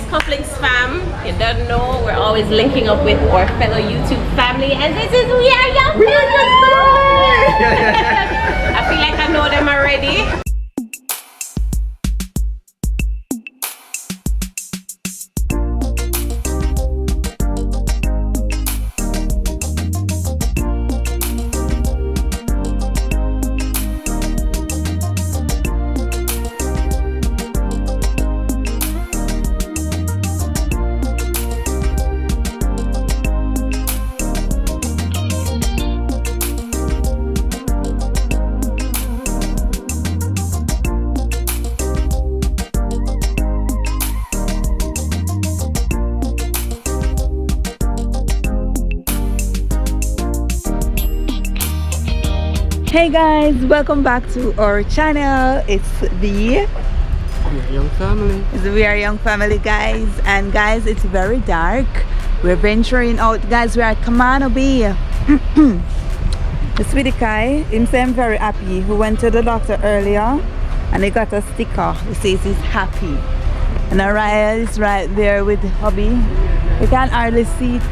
guys, Cufflinks fam. You don't know, we're always linking up with our fellow YouTube family, and this is We Are Young Family. I feel like I know them already. Hey guys, welcome back to our channel. It's the Young Family. We Are Young Family, guys. And guys, it's very dark. We're venturing out, guys. We're at Kamano Bay. The sweetie guy, him say I'm very happy. He went to the doctor earlier and he got a sticker. He says he's happy. And Araya is right there with hubby. We can't hardly see it.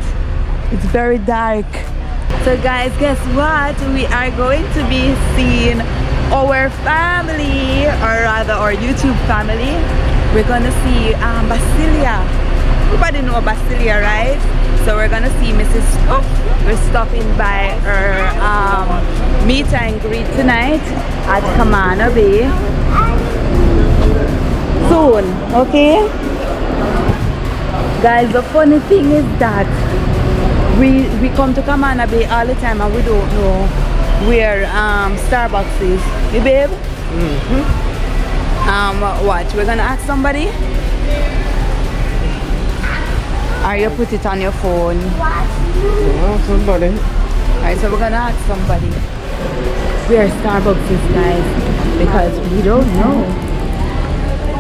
It's very dark. So guys, guess what? We are going to be seeing our family, or rather our YouTube family. We're gonna see Basillia. Everybody know Basillia, right? So we're gonna see Mrs. Scoop. We're stopping by her meet and greet tonight at Kamano Bay. Soon, okay? Guys, the funny thing is that we come to Kamano Bay all the time and we don't know where Starbucks is. Hey babe? Watch, we're gonna ask somebody? Or you put it on your phone? Oh, somebody. Alright, so we're gonna ask somebody where Starbucks is, guys, because we don't know.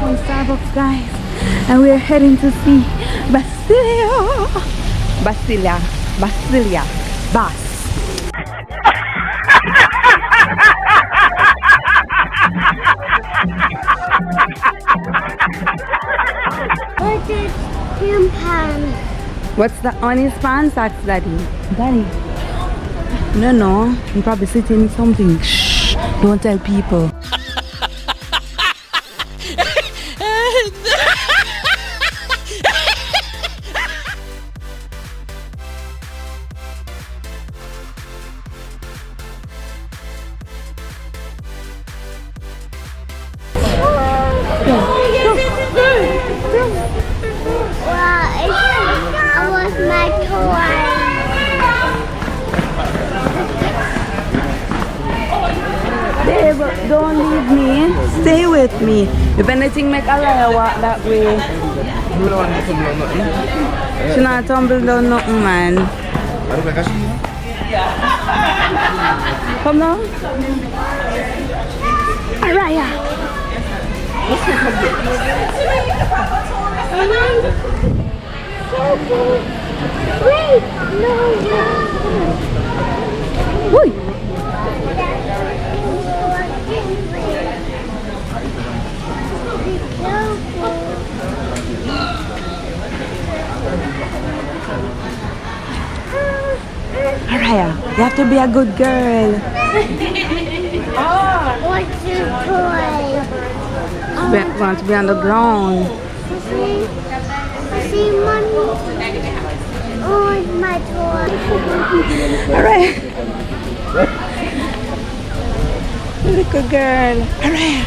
Oh, Starbucks, guys. And we're heading to see Basillia. Bas. What is him pants? What's the on his pants? That's Daddy. Daddy. No. He's probably sitting something. Shh. Don't tell people. That was my toy. Babe, don't leave me. Stay with me. If anything, make Alaya walk that way. She not tumble down nothing, man. Come now. Araya. Wait, no. Woo. Araya, you have to be a good girl. What's your toy? Want to be on the ground. See, Mommy? Oh, it's my toy. Alright. Little girl. Alright.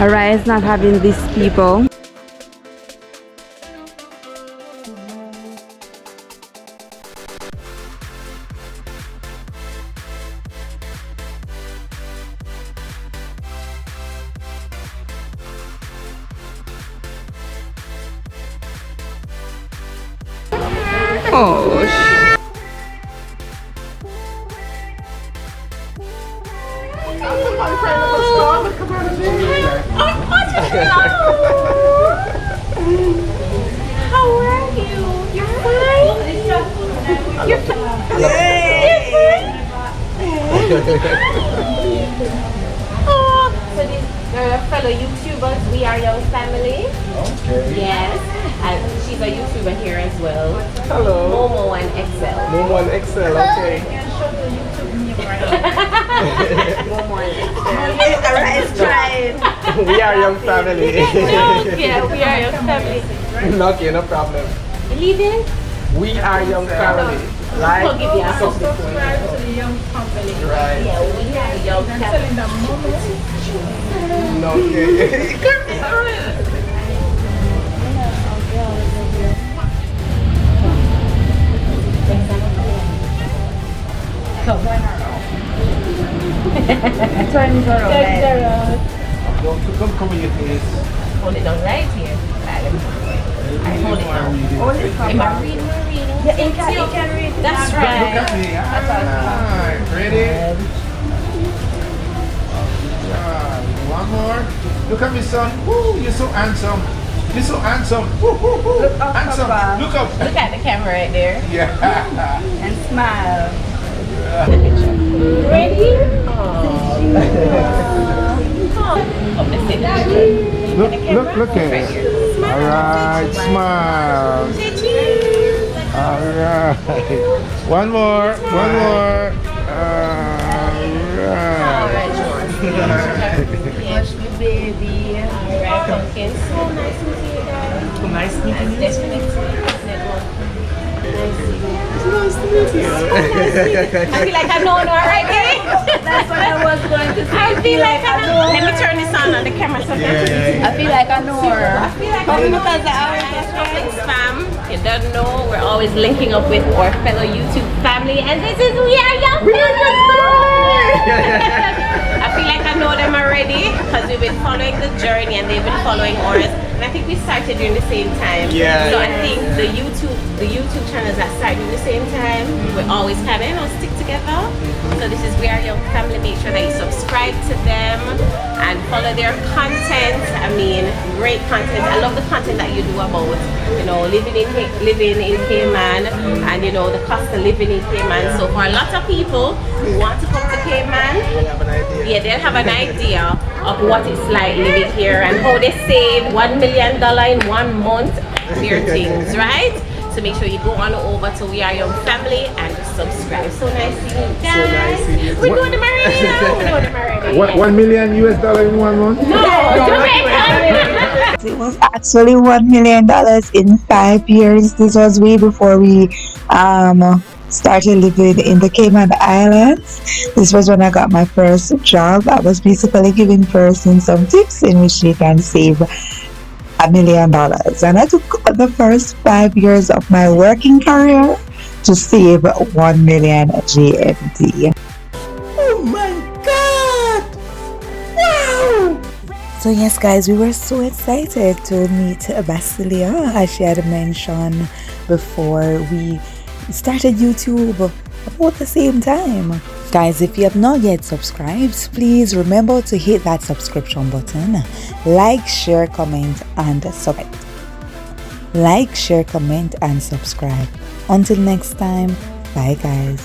Alright, it's not having these people. Oh, How are you? You're fine? You're fine? Oh, so these are fellow YouTubers. us, We Are Young Family. Okay. Yes. And she's a YouTuber here as well. Hello. Momo and Excel. Momo and Excel, okay. Momo and Excel. Alright, try it. We are young family. Yeah, We Are Young Family. Okay, no problem. Leaving? We are young family. Like, I'll give you a Subscribe to the young family. right. Yeah, We Are Young And Family. telling them, Momo, Okay. Come here, please. Hold it on right here. I hold it down. Am I reading? Yeah, you can read. That's right. Look at me. Alright, ready? One more. Look at me, son. Woo, you're so handsome. You're so handsome. Woo, woo, woo. Look up, handsome. Papa. Look up. Look at the camera right there. Yeah. And smile. Ready? Come, let's take a picture. Look at it. Alright, smile. Alright. One more. Alright. Yes, baby. Alright, pumpkin. So nice meeting you guys. Nice meeting you. Definitely. Nice to meet you. I feel like I know already. That's what I was going to say. I feel like I know. Let me turn this on the camera so I I feel like I know her. I feel like I know because I always spam. You don't know, we're always linking up with our fellow YouTube family, and this is We Are Young Family. I feel like I know them already because we've been following the journey and they've been following ours. And I think we started during the same time. Yeah. So I think the YouTube channels that started during the same time, we always kind of stick together. So this is We Are Young Family. Make sure that you subscribe to them and follow their content. I mean, great content. I love the content that you do about, you know, living in Cayman and, you know, the cost of living in Cayman. So for a lot of people who want to come to Cayman, yeah, they'll have an idea of what it's like living here and how they save $1 million in 1 month for their things, right? So make sure you go on over to We Are Young Family and subscribe. So nice seeing you guys. So nice seeing you. We know them already now. We know them already. What, $1 million US in 1 month? No, Jamaica. It was actually $1 million in 5 years. This was way before we started living in the Cayman Islands. This was when I got my first job. I was basically giving persons some tips in which they can save $1 million. And I took the first 5 years of my working career to save 1 million GMT. Oh my God! Wow! So yes guys, we were so excited to meet Basillia, as she had mentioned before we started YouTube about the same time. Guys, if you have not yet subscribed, please remember to hit that subscription button. Like, share, comment and subscribe. Like, share, comment and subscribe. Until next time, bye guys.